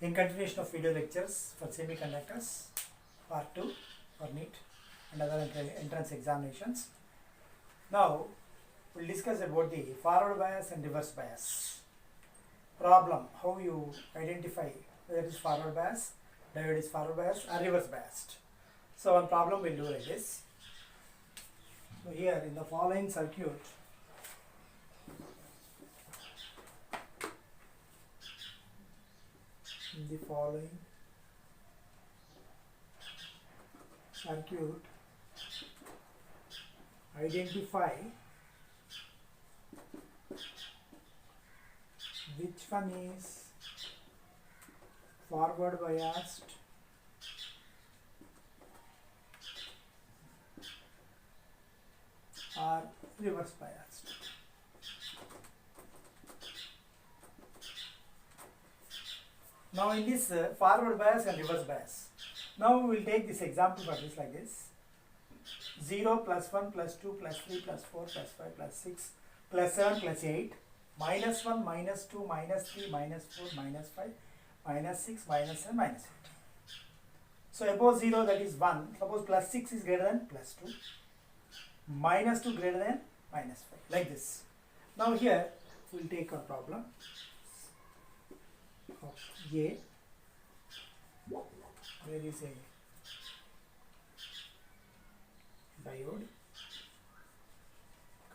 In continuation of video lectures for semiconductors, part 2 for NEET and other entrance examinations. Now, we'll discuss about the forward bias and reverse bias. Problem, how you identify whether it is forward bias, diode is forward bias or reverse biased. So, one problem we'll do like this. So, here in the following circuit, identify which one is forward biased or reverse biased. Now in this forward bias and reverse bias, now we will take this example for this like this: 0 plus 1 plus 2 plus 3 plus 4 plus 5 plus 6 plus 7 plus 8 minus 1 minus 2 minus 3 minus 4 minus 5 minus 6 minus 7 minus 8. So above 0, that is 1. Suppose plus 6 is greater than plus 2, minus 2 greater than minus 5, like this. Now here we will take a problem of A. There is a diode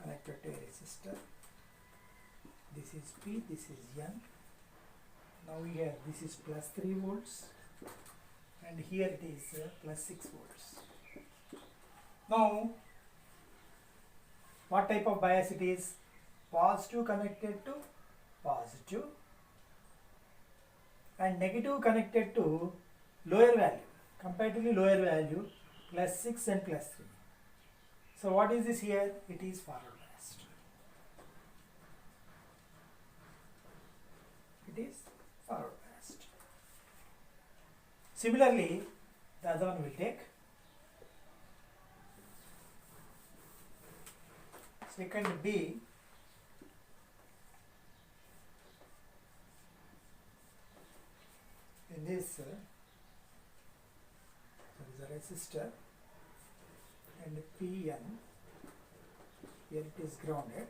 connected to a resistor. This is P, this is N. Now here this is plus 3 volts and here it is plus 6 volts. Now what type of bias it is? Positive connected to positive and negative connected to lower value, comparatively lower value, plus 6 and plus 3. So what is this here? It is forward biased. It is forward biased. Similarly, the other one will take. Second B, in this there is a resistor and Pn, here it is grounded.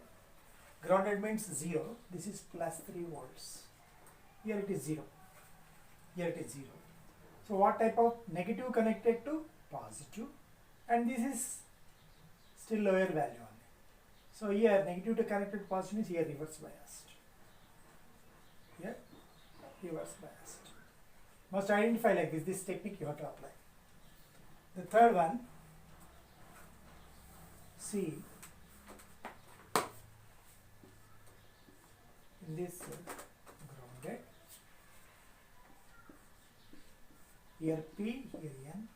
Grounded means 0, this is plus 3 volts, here it is 0, here it is 0. So what type of? Negative connected to positive and this is still lower value only. So here negative to connected to positive is here reverse biased. Here reverse biased. Must identify like this. This technique you have to apply. The third one, C. In this grounded, here P, here N,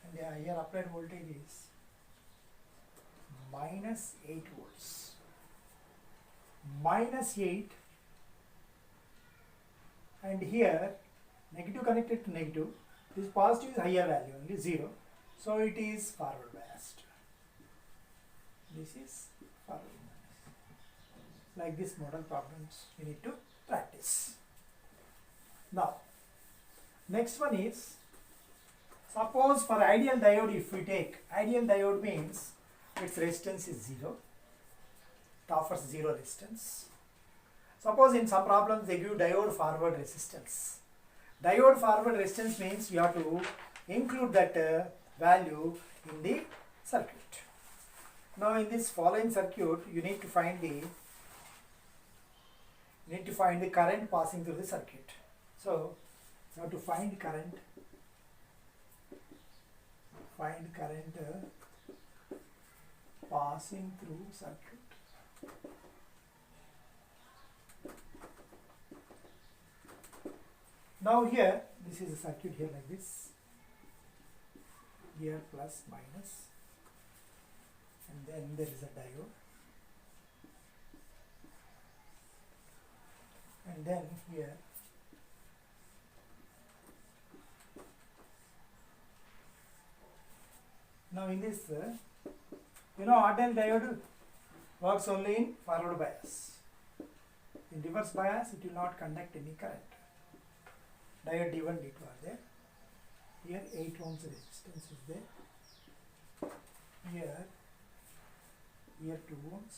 and here applied voltage is minus 8 volts. Minus 8, and here negative connected to negative. This positive is higher value, only 0. So it is forward biased. This is forward biased. Like this model problems you need to practice. Now, next one is, suppose for ideal diode, if we take ideal diode means its resistance is 0. It offers 0 resistance. Suppose in some problems they give diode forward resistance. Diode forward resistance means you have to include that value in the circuit. Now in this following circuit, you need to find the current passing through the circuit. So you have to find current. Passing through circuit. Now here, this is a circuit here like this. Here plus minus, and then there is a diode, and then here now in this ordinary diode works only in forward bias. In reverse bias, it will not conduct any current. diode D1, D2 are there. Here 8 ohms resistance is there. Here 2 ohms.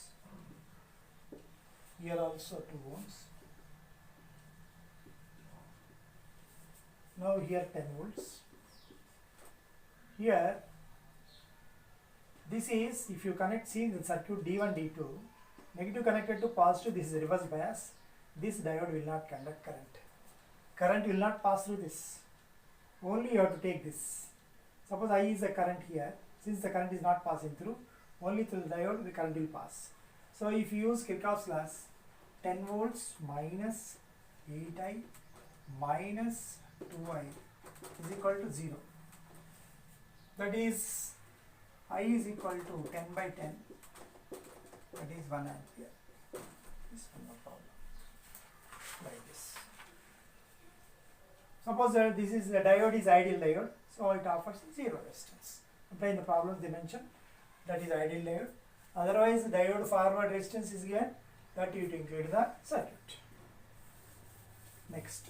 Here also 2 ohms. Now here 10 volts. Here, this is, if you connect, see the circuit D1, D2, negative connected to positive, this is reverse bias. This diode will not conduct current. Current will not pass through this. Only you have to take this. Suppose I is the current here. Since the current is not passing through, only through the diode the current will pass. So if you use Kirchhoff's laws, 10 volts minus 8I minus 2I is equal to 0. That is, I is equal to 10 by 10. That is 1 ampere. This one no problem. Like this. Suppose that this is the diode is ideal diode, so it offers 0 resistance. Apply the problems they mentioned. That is ideal diode. Otherwise, diode forward resistance is given. That you include in the circuit. Next.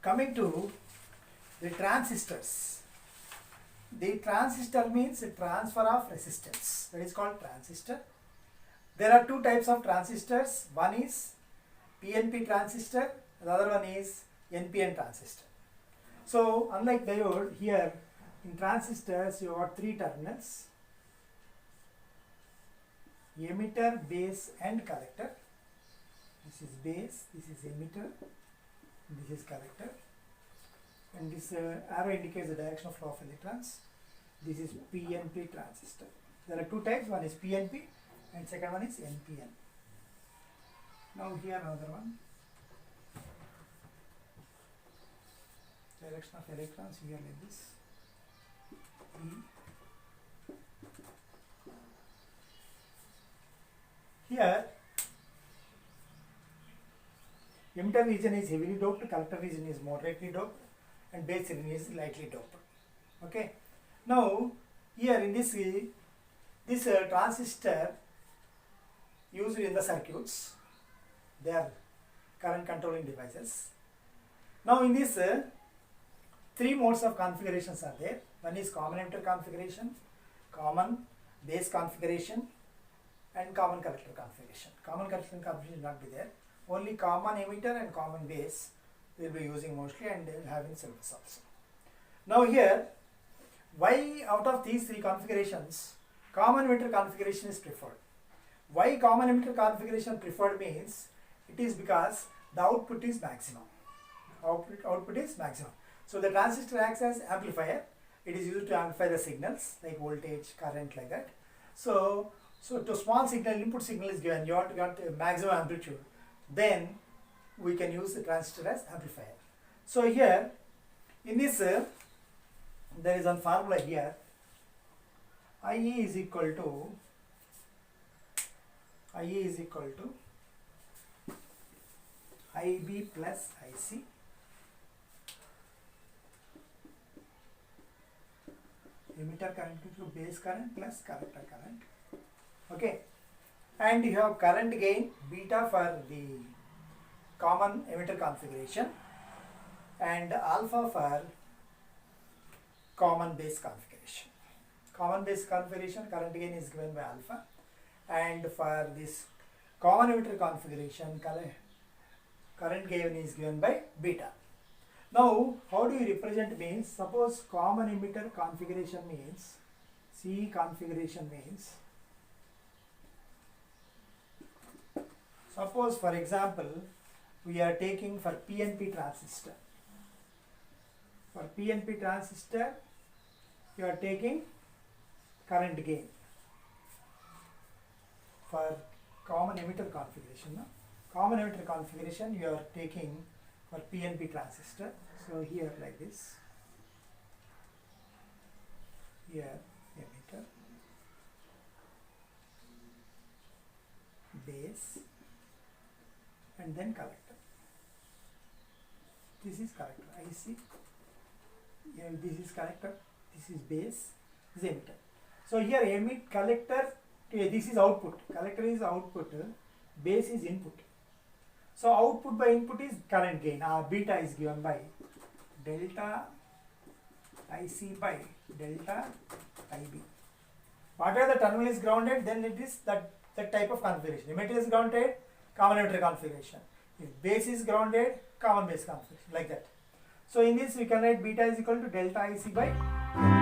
Coming to the transistors. The transistor means a transfer of resistance. That is called transistor. There are two types of transistors. One is PNP transistor. The other one is NPN transistor. So unlike diode, here in transistors you have 3 terminals: emitter, base and collector. This is base, this is emitter, this is collector, and this arrow indicates the direction of flow of electrons. This is PNP transistor. There are 2 types, one is PNP and second one is NPN. Now here another one. Direction of electrons here like this. E. Here emitter region is heavily doped, collector region is moderately doped, and base region is lightly doped. Okay. Now here in this transistor used in the circuits, they are current controlling devices. Now in this 3 modes of configurations are there. One is common emitter configuration, common base configuration, and common collector configuration. Common collector configuration will not be there. Only common emitter and common base we will be using mostly, and having service also. Now here, why out of these 3 configurations, common emitter configuration is preferred. Why common emitter configuration preferred means, it is because the output is maximum. Output is maximum. So the transistor acts as amplifier. It is used to amplify the signals like voltage, current, like that. So to small signal, input signal is given, you want to get maximum amplitude, then we can use the transistor as amplifier. So here in this there is one formula here. IE is equal to IB plus IC emitter current to base current plus collector current. Okay, and you have current gain beta for the common emitter configuration and alpha for common base configuration. Common base configuration current gain is given by alpha, and for this common emitter configuration current gain is given by beta. Now how do you represent means, suppose common emitter configuration means, C configuration means, suppose for example we are taking for PNP transistor. For PNP transistor you are taking current gain. For common emitter configuration, no? Common emitter configuration you are taking for PNP transistor. So here like this, here emitter, base, and then collector. This is collector, IC, yeah, this is collector, this is base, this is emitter. So here emit collector, this is output, collector is output, base is input. So output by input is current gain. Beta is given by delta IC by delta IB. Whatever the terminal is grounded, then it is that type of configuration. Emitter is grounded, common emitter configuration. If base is grounded, common base configuration, like that. So in this we can write beta is equal to delta IC by